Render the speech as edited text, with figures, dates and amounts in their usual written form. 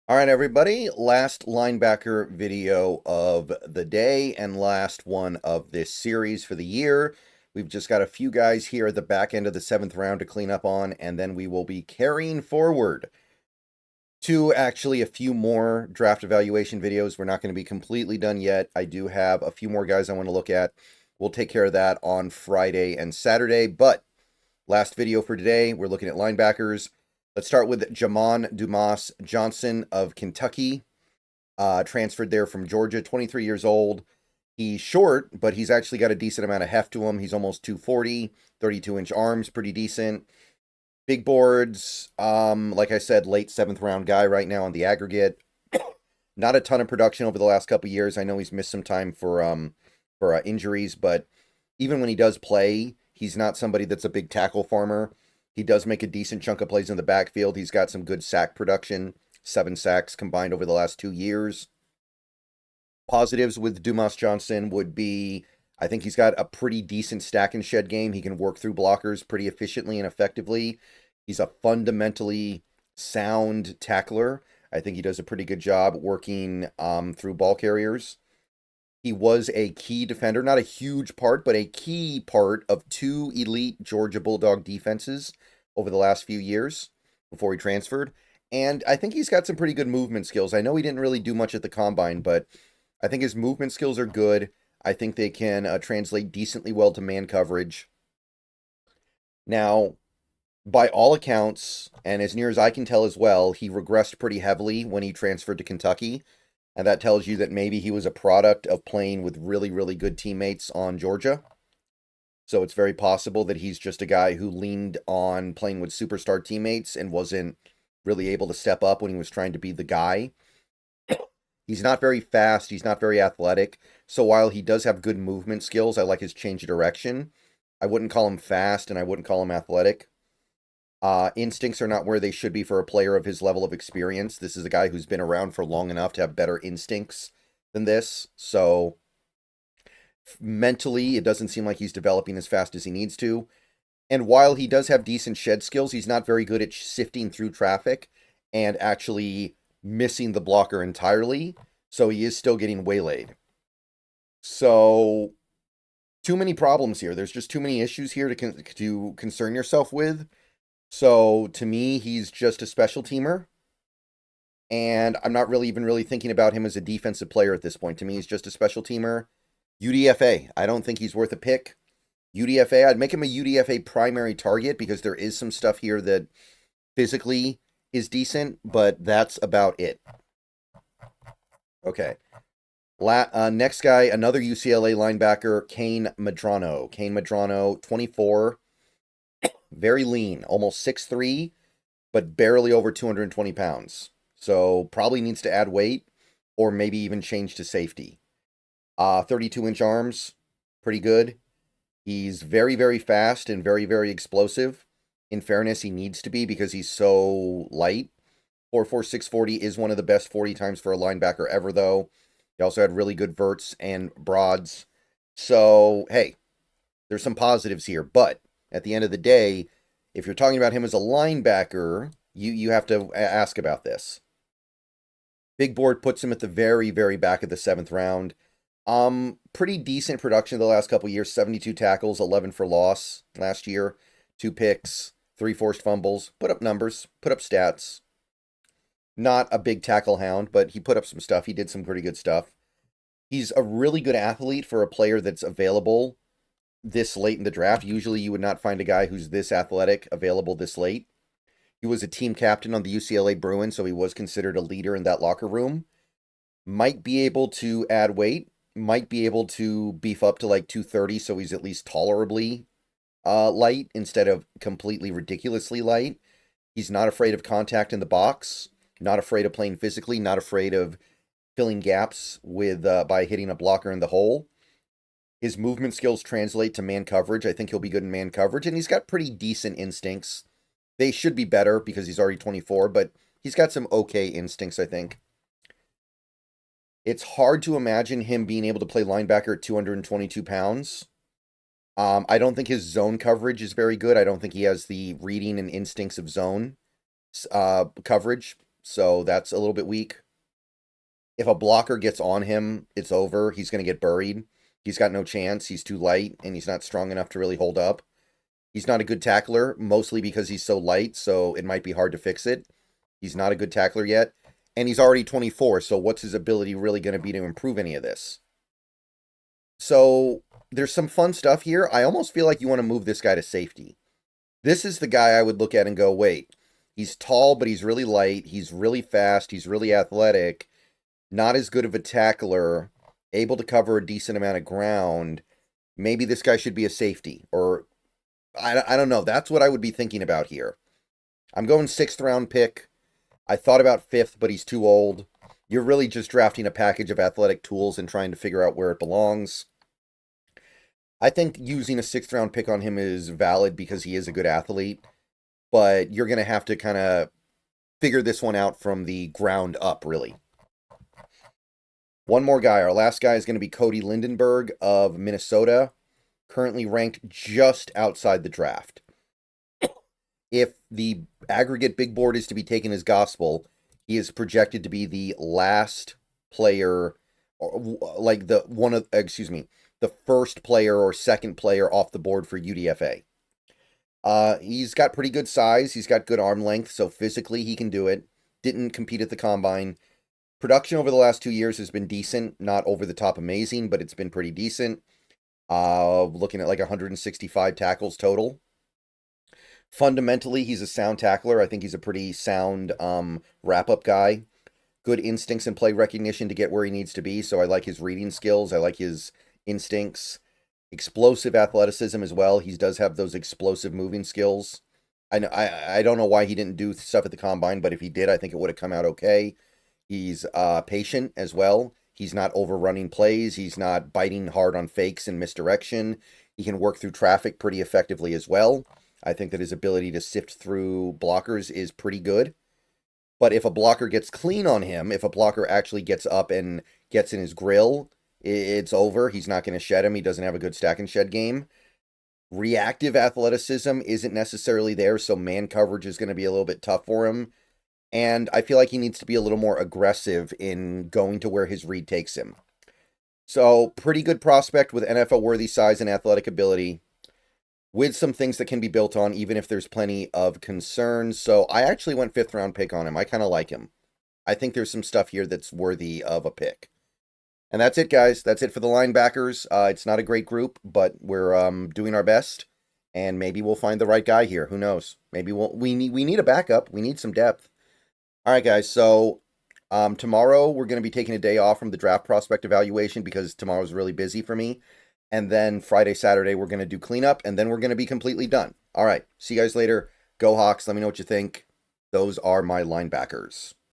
All right, everybody. Last linebacker video of the day and last one of this series for the year. We've just got a few guys here at the back end of the 7th round to clean up on, and then we will be carrying forward to actually a few more draft evaluation videos. We're not going to be completely done yet. I do have a few more guys I want to look at. We'll take care of that on Friday and Saturday, but last video for today, we're looking at linebackers. Let's start with Dumas-Johnson of Kentucky. Transferred there from Georgia, 23 years old. He's short, but he's actually got a decent amount of heft to him. He's almost 240, 32-inch arms, pretty decent. Big boards, like I said, late 7th round guy right now on the aggregate. Not a ton of production over the last couple years. I know he's missed some time for injuries, but even when he does play, he's not somebody that's a big tackle farmer. He does make a decent chunk of plays in the backfield. He's got some good sack production, 7 sacks combined over the last 2 years. Positives with Dumas-Johnson would be, I think he's got a pretty decent stack and shed game. He can work through blockers pretty efficiently and effectively. He's a fundamentally sound tackler. I think he does a pretty good job working through ball carriers. He was a key defender, not a huge part, but a key part of 2 elite Georgia Bulldog defenses over the last few years before he transferred. And I think he's got some pretty good movement skills. I know he didn't really do much at the combine, but I think his movement skills are good. I think they can translate decently well to man coverage. Now, by all accounts, and as near as I can tell as well, he regressed pretty heavily when he transferred to Kentucky. And that tells you that maybe he was a product of playing with really, really good teammates on Georgia. So it's very possible that he's just a guy who leaned on playing with superstar teammates and wasn't really able to step up when he was trying to be the guy. He's not very fast. He's not very athletic. So while he does have good movement skills, I like his change of direction. I wouldn't call him fast and I wouldn't call him athletic. Instincts are not where they should be for a player of his level of experience. This is a guy who's been around for long enough to have better instincts than this. So mentally, it doesn't seem like he's developing as fast as he needs to. And while he does have decent shed skills, he's not very good at sifting through traffic and actually missing the blocker entirely. So he is still getting waylaid. So too many problems here. There's just too many issues here to concern yourself with. So to me, he's just a special teamer. And I'm not really even thinking about him as a defensive player at this point. To me, he's just a special teamer. UDFA. I don't think he's worth a pick. UDFA, I'd make him a UDFA primary target because there is some stuff here that physically is decent, but that's about it. Okay. Next guy, another UCLA linebacker, Kain Medrano. Kain Medrano, 24. Very lean, almost 6'3", but barely over 220 pounds. So probably needs to add weight or maybe even change to safety. 32-inch arms, pretty good. He's very, very fast and very, very explosive. In fairness, he needs to be because he's so light. 4.4 640 is one of the best 40 times for a linebacker ever, though. He also had really good verts and broads. So, hey, there's some positives here, but at the end of the day, if you're talking about him as a linebacker, you have to ask about this. Big board puts him at the very, very back of the 7th round. Pretty decent production the last couple years. 72 tackles, 11 for loss last year. 2 picks, 3 forced fumbles. Put up numbers, put up stats. Not a big tackle hound, but he put up some stuff. He did some pretty good stuff. He's a really good athlete for a player that's available this late in the draft. Usually you would not find a guy who's this athletic available this late. He was a team captain on the UCLA Bruins, so he was considered a leader in that locker room. Might be able to add weight. Might be able to beef up to like 230, so he's at least tolerably light instead of completely ridiculously light. He's not afraid of contact in the box. Not afraid of playing physically. Not afraid of filling gaps with by hitting a blocker in the hole. His movement skills translate to man coverage. I think he'll be good in man coverage. And he's got pretty decent instincts. They should be better because he's already 24, but he's got some okay instincts, I think. It's hard to imagine him being able to play linebacker at 222 pounds. I don't think his zone coverage is very good. I don't think he has the reading and instincts of zone coverage. so that's a little bit weak. If a blocker gets on him, it's over. He's going to get buried. He's got no chance. He's too light, and he's not strong enough to really hold up. He's not a good tackler, mostly because he's so light, so it might be hard to fix it. He's not a good tackler yet, and he's already 24, so what's his ability really going to be to improve any of this? So there's some fun stuff here. I almost feel like you want to move this guy to safety. This is the guy I would look at and go, wait, he's tall, but he's really light. He's really fast. He's really athletic. Not as good of a tackler. Able to cover a decent amount of ground. Maybe this guy should be a safety. Or, I don't know. That's what I would be thinking about here. I'm going 6th round pick. I thought about 5th, but he's too old. You're really just drafting a package of athletic tools and trying to figure out where it belongs. I think using a 6th round pick on him is valid because he is a good athlete, but you're going to have to kind of figure this one out from the ground up, really. One more guy. Our last guy is going to be Cody Lindenberg of Minnesota, currently ranked just outside the draft. If the aggregate big board is to be taken as gospel, he is projected to be the last player, like the first player or second player off the board for UDFA. He's got pretty good size. He's got good arm length, so physically he can do it. Didn't compete at the combine. Production over the last 2 years has been decent. Not over the top amazing, but it's been pretty decent. Looking at like 165 tackles total. Fundamentally, he's a sound tackler. I think he's a pretty sound wrap-up guy. Good instincts and play recognition to get where he needs to be, so I like his reading skills. I like his instincts. Explosive athleticism as well. He does have those explosive moving skills. I don't know why he didn't do stuff at the combine, but if he did, I think it would have come out okay. He's patient as well. He's not overrunning plays. He's not biting hard on fakes and misdirection. He can work through traffic pretty effectively as well. I think that his ability to sift through blockers is pretty good. But if a blocker gets clean on him, if a blocker actually gets up and gets in his grill, it's over. He's not going to shed him. He doesn't have a good stack and shed game. Reactive athleticism isn't necessarily there, so man coverage is going to be a little bit tough for him. And I feel like he needs to be a little more aggressive in going to where his read takes him. So, pretty good prospect with NFL-worthy size and athletic ability, with some things that can be built on, even if there's plenty of concerns. So, I actually went 5th round pick on him. I kind of like him. I think there's some stuff here that's worthy of a pick. And that's it, guys. That's it for the linebackers. It's not a great group, but we're doing our best. And maybe we'll find the right guy here. Who knows? Maybe we need a backup. We need some depth. All right, guys. So tomorrow we're going to be taking a day off from the draft prospect evaluation because tomorrow's really busy for me. And then Friday, Saturday, we're going to do cleanup, and then we're going to be completely done. All right. See you guys later. Go Hawks. Let me know what you think. Those are my linebackers.